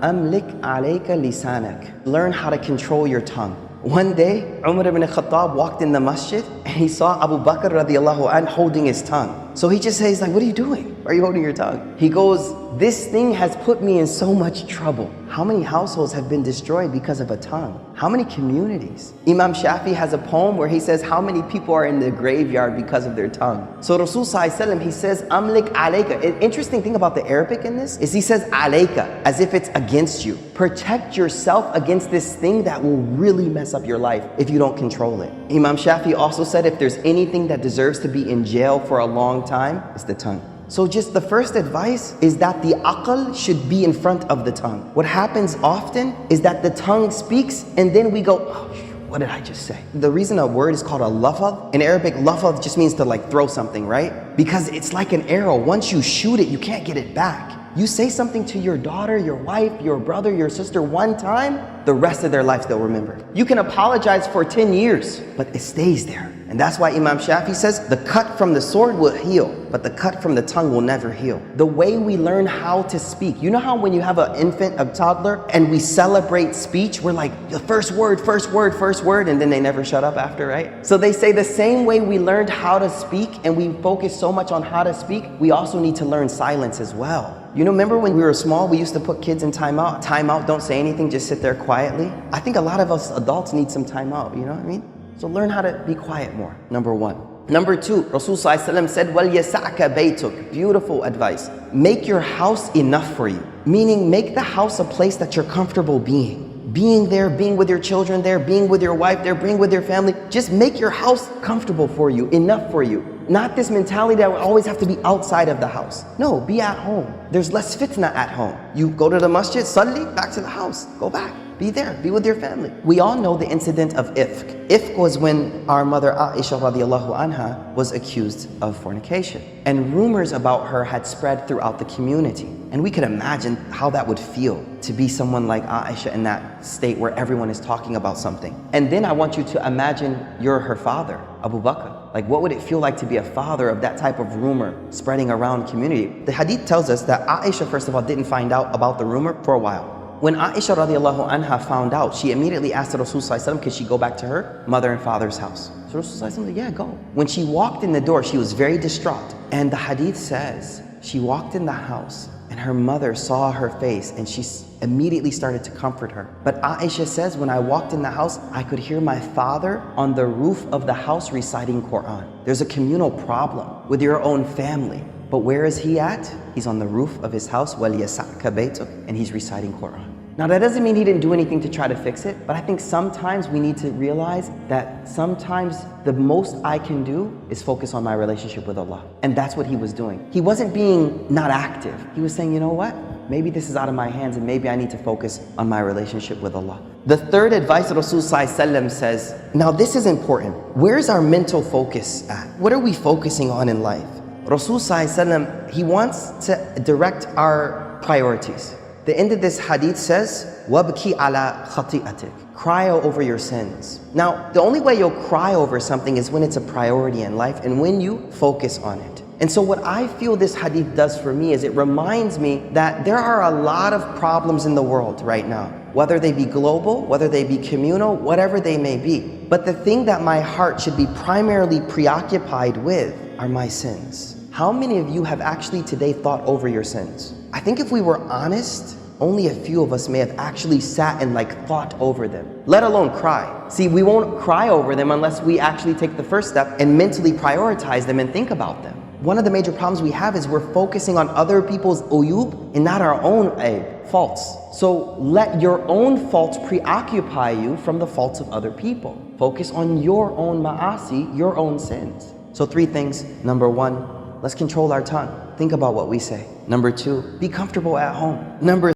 أملك عليك لسانك. Learn how to control your tongue. One day, Umar ibn Khattab walked in the masjid and he saw Abu Bakr radiallahu anh holding his tongue. So he just says like, what are you doing? Why are you holding your tongue? He goes, this thing has put me in so much trouble. How many households have been destroyed because of a tongue? How many communities? Imam Shafi has a poem where he says how many people are in the graveyard because of their tongue. So Rasul Sallallahu Alaihi Wasallam, he says, Amlik alayka. An interesting thing about the Arabic in this is he says alayka, as if it's against you. Protect yourself against this thing that will really mess up your life if you don't control it. Imam Shafi also said if there's anything that deserves to be in jail for a long time, it's the tongue. So just the first advice is that the aql should be in front of the tongue. What happens often is that the tongue speaks and then we go, oh, what did I just say? The reason a word is called a lafadh, in Arabic, lafadh just means to like throw something, right? Because it's like an arrow. Once you shoot it, you can't get it back. You say something to your daughter, your wife, your brother, your sister one time, the rest of their lives they'll remember. You can apologize for 10 years, but it stays there. And that's why Imam Shafi says, the cut from the sword will heal, but the cut from the tongue will never heal. The way we learn how to speak. You know how when you have an infant, a toddler, and we celebrate speech, we're like, the first word, and then they never shut up after, right? So they say the same way we learned how to speak and we focus so much on how to speak, we also need to learn silence as well. You know, remember when we were small, we used to put kids in timeout? Timeout, don't say anything, just sit there quietly. I think a lot of us adults need some timeout, you know what I mean? So learn how to be quiet more, number one. Number two, Rasul Sallallahu Alaihi Wasallam said, وَلْيَسَعْكَ بَيْتُكَ. Beautiful advice. Make your house enough for you. Meaning, make the house a place that you're comfortable being. Being there, being with your children there, being with your wife there, being with your family. Just make your house comfortable for you, enough for you. Not this mentality that we always have to be outside of the house. No, be at home. There's less fitna at home. You go to the masjid, salli, back to the house, go back. Be there, be with your family. We all know the incident of ifk. Ifk was when our mother Aisha radiallahu anha was accused of fornication. And rumors about her had spread throughout the community. And we could imagine how that would feel to be someone like Aisha in that state where everyone is talking about something. And then I want you to imagine you're her father, Abu Bakr. Like, what would it feel like to be a father of that type of rumor spreading around community? The hadith tells us that Aisha, first of all, didn't find out about the rumor for a while. When Aisha radiallahu anha found out, she immediately asked Rasul Sallallahu Alaihi Wasallam, could she go back to her mother and father's house? So Rasul Sallallahu Alaihi Wasallam said, yeah, go. When she walked in the door, she was very distraught. And the hadith says, she walked in the house and her mother saw her face and she immediately started to comfort her. But Aisha says, when I walked in the house, I could hear my father on the roof of the house reciting Quran. There's a communal problem with your own family. But where is he at? He's on the roof of his house, وَلْيَسَعْكَ بَيْتُكَ, and he's reciting Quran. Now that doesn't mean he didn't do anything to try to fix it, but I think sometimes we need to realize that sometimes the most I can do is focus on my relationship with Allah. And that's what he was doing. He wasn't being not active. He was saying, you know what? Maybe this is out of my hands and maybe I need to focus on my relationship with Allah. The third advice that Rasul Sallallahu Alaihi Wasallam says, now this is important. Where's our mental focus at? What are we focusing on in life? Rasul Sallallahu Alaihi Wasallam, he wants to direct our priorities. The end of this hadith says, وَابْكِ عَلَى خَطِئَتِكَ. Cry over your sins. Now, the only way you'll cry over something is when it's a priority in life and when you focus on it. And so what I feel this hadith does for me is it reminds me that there are a lot of problems in the world right now, whether they be global, whether they be communal, whatever they may be. But the thing that my heart should be primarily preoccupied with are my sins. How many of you have actually today thought over your sins? I think if we were honest, only a few of us may have actually sat and thought over them, let alone cry. See, we won't cry over them unless we actually take the first step and mentally prioritize them and think about them. One of the major problems we have is we're focusing on other people's uyub and not our own faults. So let your own faults preoccupy you from the faults of other people. Focus on your own ma'asi, your own sins. So 3 things. Number 1, let's control our tongue. Think about what we say. Number 2, be comfortable at home. Number